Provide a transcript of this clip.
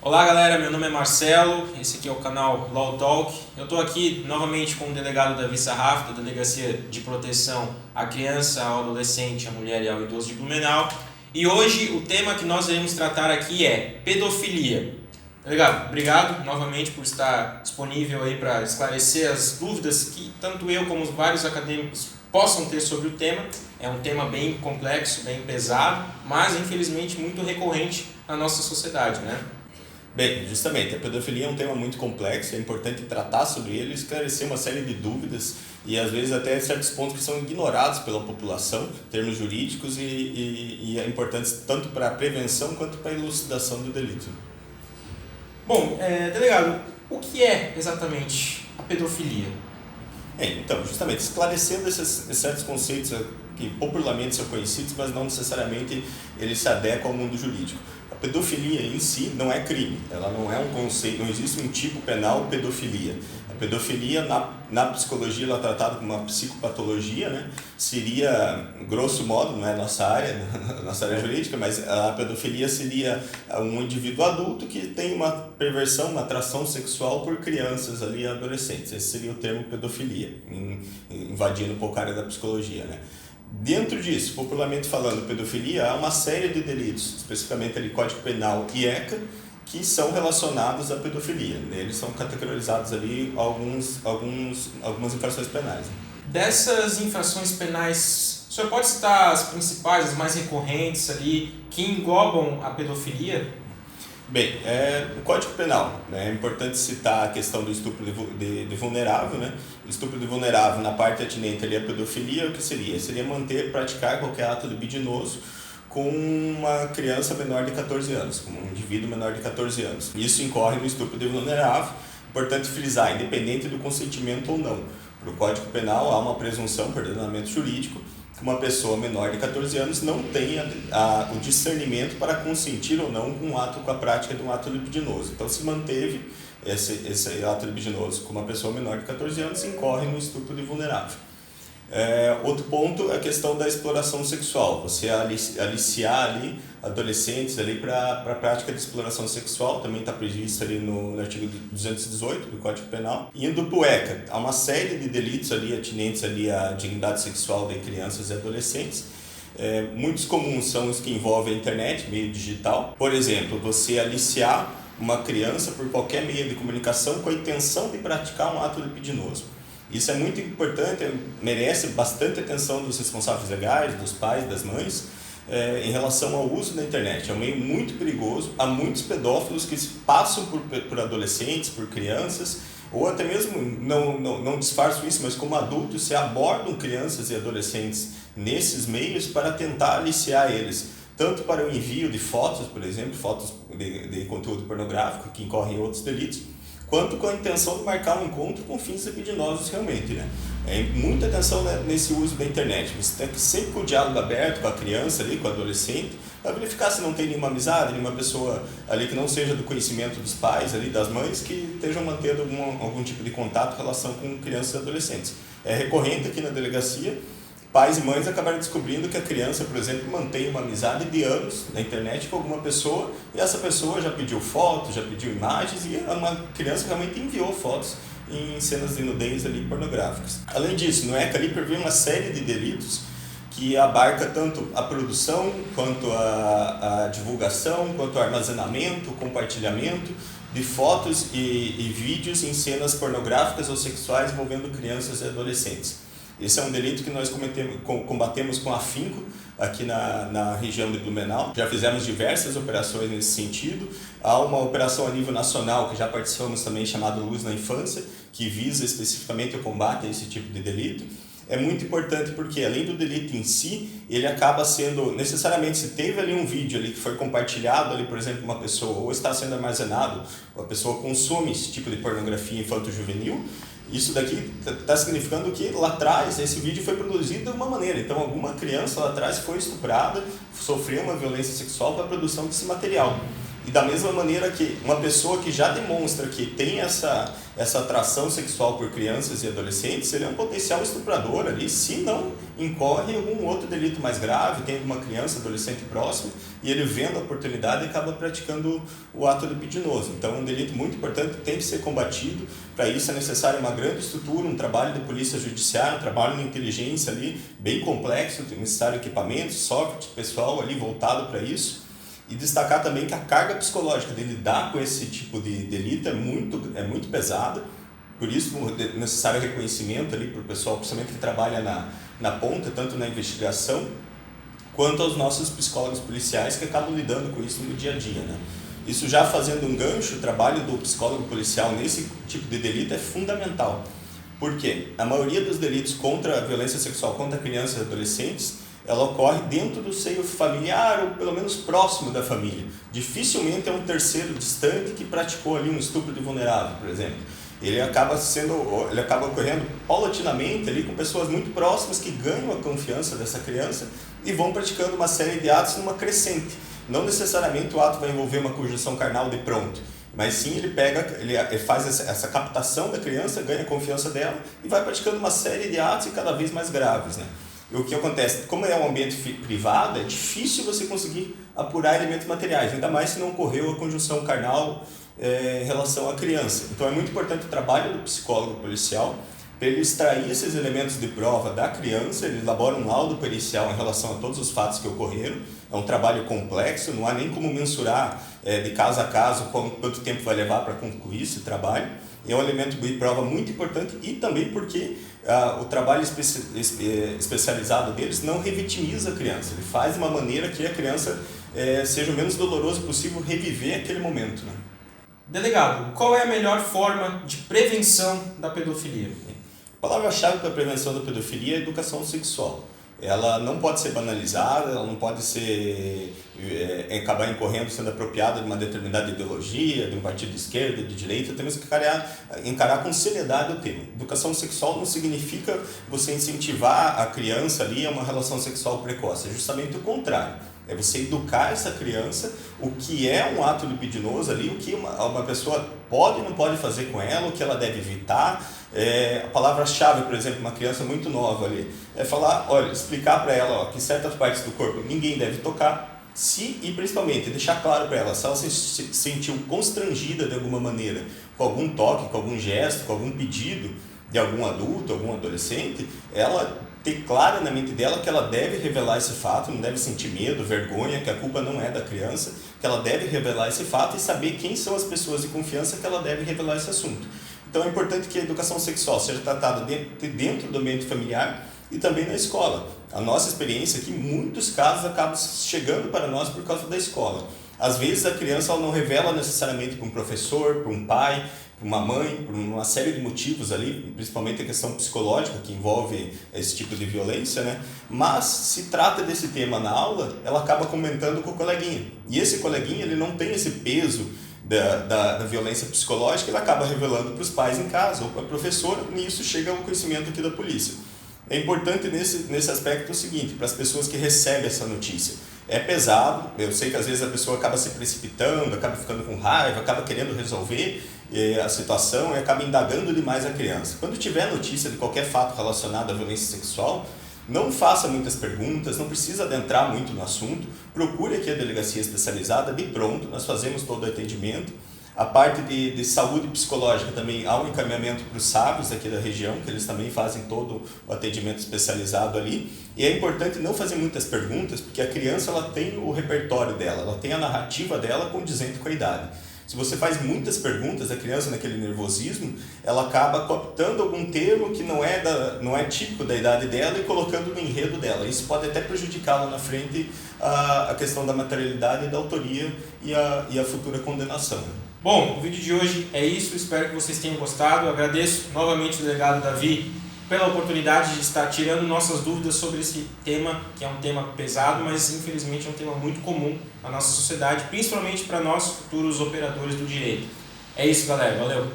Olá galera, meu nome é Marcelo, esse aqui é o canal Law Talk. Eu estou aqui novamente com o delegado Davi Sarraf, da Delegacia de Proteção à Criança, ao Adolescente, à Mulher e ao Idoso de Blumenau. E hoje o tema que nós iremos tratar aqui é pedofilia. Delegado, obrigado novamente por estar disponível aí para esclarecer as dúvidas que tanto eu como os vários acadêmicos possam ter sobre o tema. É um tema bem complexo, bem pesado, mas infelizmente muito recorrente na nossa sociedade, né? Bem, justamente, a pedofilia é um tema muito complexo, é importante tratar sobre ele, esclarecer uma série de dúvidas e às vezes até certos pontos que são ignorados pela população, termos jurídicos e é importante tanto para a prevenção quanto para a elucidação do delito. Bom, delegado, o que é exatamente a pedofilia? Então, justamente, esclarecendo esses certos conceitos que popularmente são conhecidos, mas não necessariamente eles se adequam ao mundo jurídico. A pedofilia em si não é crime, ela não é um conceito, não existe um tipo penal pedofilia. A pedofilia na psicologia ela é tratada como uma psicopatologia, né? Seria, grosso modo, não é nossa área jurídica, mas a pedofilia seria um indivíduo adulto que tem uma perversão, uma atração sexual por crianças ali, adolescentes. Esse seria o termo pedofilia, invadindo um pouco a área da psicologia, né? Dentro disso, popularmente falando, pedofilia, há uma série de delitos, especificamente ali Código Penal e ECA, que são relacionados à pedofilia. Eles são categorizados ali algumas infrações penais. Dessas infrações penais, o senhor pode citar as principais, as mais recorrentes ali, que englobam a pedofilia? Bem, no Código Penal, né, é importante citar a questão do estupro de vulnerável, né? O estupro de vulnerável na parte atinente ali à pedofilia, o que seria? Seria praticar qualquer ato libidinoso com uma criança menor de 14 anos, com um indivíduo menor de 14 anos. Isso incorre no estupro de vulnerável. Importante frisar, independente do consentimento ou não. Para o Código Penal há uma presunção por ordenamento jurídico que uma pessoa menor de 14 anos não tenha o discernimento para consentir ou não com a prática de um ato libidinoso. Então, se manteve esse ato libidinoso com uma pessoa menor de 14 anos, incorre no estupro de vulnerável. Outro ponto é a questão da exploração sexual. Você aliciar ali adolescentes ali para a prática de exploração sexual, também está previsto ali no artigo 218 do Código Penal. Indo para o ECA, há uma série de delitos ali atinentes ali à dignidade sexual de crianças e adolescentes. Muitos comuns são os que envolvem a internet, meio digital. Por exemplo, você aliciar uma criança por qualquer meio de comunicação com a intenção de praticar um ato libidinoso. Isso é muito importante, merece bastante atenção dos responsáveis legais, dos pais, das mães, em relação ao uso da internet. É um meio muito perigoso, há muitos pedófilos que passam por adolescentes, por crianças, ou até mesmo, não disfarçam isso, mas como adultos se abordam crianças e adolescentes nesses meios para tentar aliciar eles, tanto para o envio de fotos, por exemplo, fotos de conteúdo pornográfico, que incorrem em outros delitos, quanto com a intenção de marcar um encontro com fins libidinosos realmente, né? Muita atenção, né, nesse uso da internet. Você tem que sempre com o diálogo aberto com a criança ali, com o adolescente, para verificar se não tem nenhuma amizade, nenhuma pessoa ali que não seja do conhecimento dos pais, ali, das mães, que estejam mantendo algum tipo de contato, relação com crianças e adolescentes. É recorrente aqui na delegacia, pais e mães acabaram descobrindo que a criança, por exemplo, mantém uma amizade de anos na internet com alguma pessoa e essa pessoa já pediu fotos, já pediu imagens e uma criança realmente enviou fotos em cenas de nudez ali pornográficas. Além disso, no ECA ali prevê uma série de delitos que abarca tanto a produção, quanto a divulgação, quanto o armazenamento, o compartilhamento de fotos e vídeos em cenas pornográficas ou sexuais envolvendo crianças e adolescentes. Esse é um delito que nós combatemos com afinco aqui na região de Blumenau. Já fizemos diversas operações nesse sentido. Há uma operação a nível nacional que já participamos também, chamada Luz na Infância, que visa especificamente o combate a esse tipo de delito. É muito importante porque, além do delito em si, ele acaba sendo, necessariamente, se teve ali um vídeo ali que foi compartilhado ali, por exemplo, uma pessoa, ou está sendo armazenado, ou a pessoa consome esse tipo de pornografia infanto-juvenil, isso daqui está significando que lá atrás esse vídeo foi produzido de uma maneira. Então, alguma criança lá atrás foi estuprada, sofreu uma violência sexual para a produção desse material. E da mesma maneira que uma pessoa que já demonstra que tem essa atração sexual por crianças e adolescentes, ele é um potencial estuprador ali, se não incorre em algum outro delito mais grave, tem uma criança, adolescente próximo, e ele vendo a oportunidade acaba praticando o ato libidinoso. Então é um delito muito importante, tem que ser combatido. Para isso é necessário uma grande estrutura, um trabalho de polícia judiciária, um trabalho de inteligência ali bem complexo, é necessário equipamentos, software pessoal ali voltado para isso. E destacar também que a carga psicológica de lidar com esse tipo de delito é muito pesada, por isso é necessário reconhecimento ali para o pessoal, principalmente que trabalha na ponta, tanto na investigação, quanto aos nossos psicólogos policiais que acabam lidando com isso no dia a dia, né? Isso já fazendo um gancho, o trabalho do psicólogo policial nesse tipo de delito é fundamental. Por quê? A maioria dos delitos contra a violência sexual contra crianças e adolescentes ela ocorre dentro do seio familiar ou pelo menos próximo da família. Dificilmente é um terceiro distante que praticou ali um estupro de vulnerável, por exemplo. Ele acaba ocorrendo paulatinamente ali com pessoas muito próximas que ganham a confiança dessa criança e vão praticando uma série de atos numa crescente. Não necessariamente o ato vai envolver uma conjunção carnal de pronto, mas sim ele faz essa captação da criança, ganha a confiança dela e vai praticando uma série de atos e cada vez mais graves, né? E o que acontece? Como é um ambiente privado, é difícil você conseguir apurar elementos materiais, ainda mais se não ocorreu a conjunção carnal em relação à criança. Então é muito importante o trabalho do psicólogo policial para ele extrair esses elementos de prova da criança, ele elabora um laudo pericial em relação a todos os fatos que ocorreram. É um trabalho complexo, não há nem como mensurar de caso a caso quanto tempo vai levar para concluir esse trabalho. É um elemento de prova muito importante e também porque o trabalho especializado deles não revitimiza a criança. Ele faz de uma maneira que a criança seja o menos doloroso possível reviver aquele momento, né? Delegado, qual é a melhor forma de prevenção da pedofilia? A palavra-chave para a prevenção da pedofilia é a educação sexual. Ela não pode ser banalizada, ela não pode acabar incorrendo sendo apropriada de uma determinada ideologia, de um partido de esquerda, de direita. Temos que encarar com seriedade o tema. Educação sexual não significa você incentivar a criança ali a uma relação sexual precoce, é justamente o contrário. É você educar essa criança o que é um ato libidinoso ali, o que uma pessoa pode e não pode fazer com ela, o que ela deve evitar. A palavra-chave, por exemplo, uma criança muito nova ali, é falar, olha, explicar para ela que certas partes do corpo ninguém deve tocar, e principalmente deixar claro para ela, se ela se sentiu constrangida de alguma maneira, com algum toque, com algum gesto, com algum pedido de algum adulto, algum adolescente, ela ter claro na mente dela que ela deve revelar esse fato, não deve sentir medo, vergonha, que a culpa não é da criança, que ela deve revelar esse fato e saber quem são as pessoas de confiança que ela deve revelar esse assunto. Então é importante que a educação sexual seja tratada dentro do ambiente familiar e também na escola. A nossa experiência é que em muitos casos acabam chegando para nós por causa da escola. Às vezes a criança ela não revela necessariamente para um professor, para um pai, para uma mãe, por uma série de motivos ali, principalmente a questão psicológica que envolve esse tipo de violência, né? Mas se trata desse tema na aula, ela acaba comentando com o coleguinha. E esse coleguinha ele não tem esse peso da violência psicológica, ele acaba revelando para os pais em casa ou para a professora, e isso chega ao conhecimento aqui da polícia. É importante nesse aspecto o seguinte, para as pessoas que recebem essa notícia. É pesado, eu sei que às vezes a pessoa acaba se precipitando, acaba ficando com raiva, acaba querendo resolver a situação e acaba indagando demais a criança. Quando tiver notícia de qualquer fato relacionado à violência sexual, não faça muitas perguntas, não precisa adentrar muito no assunto, procure aqui a delegacia especializada, de pronto, nós fazemos todo o atendimento. A parte de saúde psicológica também há um encaminhamento para os sábios aqui da região, que eles também fazem todo o atendimento especializado ali. E é importante não fazer muitas perguntas, porque a criança ela tem o repertório dela, ela tem a narrativa dela condizente com a idade. Se você faz muitas perguntas, a criança naquele nervosismo, ela acaba cooptando algum termo que não é típico da idade dela e colocando no enredo dela. Isso pode até prejudicar lá na frente a questão da materialidade e da autoria e a futura condenação. Bom, o vídeo de hoje é isso, espero que vocês tenham gostado. Eu agradeço novamente o delegado Davi pela oportunidade de estar tirando nossas dúvidas sobre esse tema, que é um tema pesado, mas infelizmente é um tema muito comum na nossa sociedade, principalmente para nós futuros operadores do direito. É isso, galera, valeu!